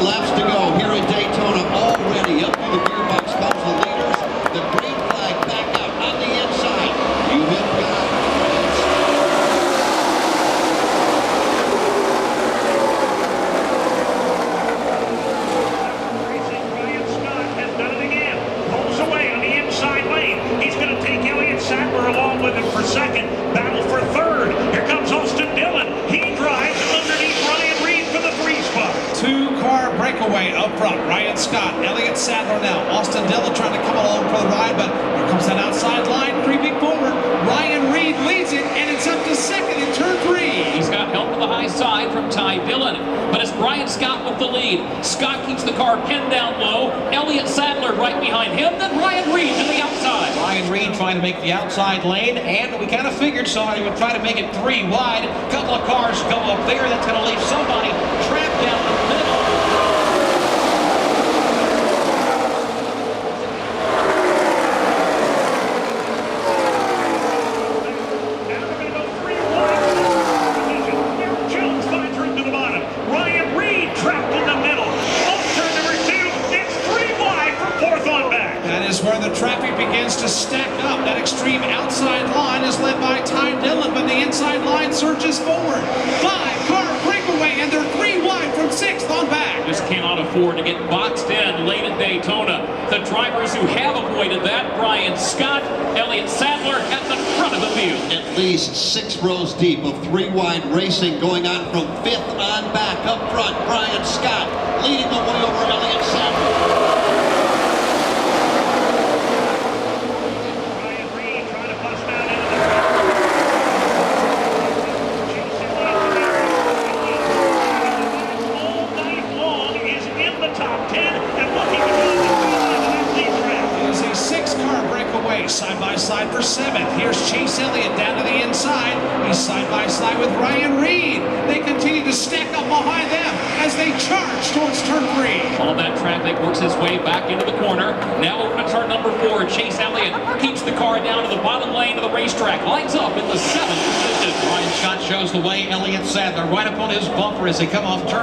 laps to go here at Daytona. Already up through the gearbox comes the leaders. The green flag back out on the inside. You have got Ryan Scott has done it again. Pulls away on the inside lane. He's going to take Elliott Sadler along with him for second. Battle for third. Here comes Austin Dillon. He drives underneath Ryan Reed for the 3 spot. Two-car breakaway up front. Ryan Scott, Elliott Sadler now. Austin Dillon trying to come along for the ride, but here comes that outside line, creeping forward. Ryan Reed leads it, and it's up to second in turn 3. He's got help on the high side from Ty Dillon, but it's Ryan Scott with the lead. Scott keeps the car pinned down low. Elliott Sadler right behind him, then Ryan Reed to the outside. Ryan Reed trying to make the outside lane, and we kind of figured somebody would try to make it 3 wide. A couple of cars go up there. That's going to leave somebody trapped down the middle. Where the traffic begins to stack up. That extreme outside line is led by Ty Dillon, but the inside line surges forward. 5-car breakaway, and they're 3 wide from 6th on back. Just cannot afford to get boxed in late at Daytona. The drivers who have avoided that, Ryan Scott, Elliott Sadler at the front of the field. at least 6 rows deep of 3 wide racing going on from 5th on back. Up front, Ryan Scott leading the way over Elliott Sadler. Side by side for 7th. Here's Chase Elliott down to the inside. He's side by side with Ryan Reed. They continue to stack up behind them as they charge towards turn 3. All that traffic works his way back into the corner. Now over to turn number 4. Chase Elliott keeps the car down to the bottom lane of the racetrack. Lines up in the 7th position. Ryan Scott shows the way. Elliott Sadler right up on his bumper as they come off turn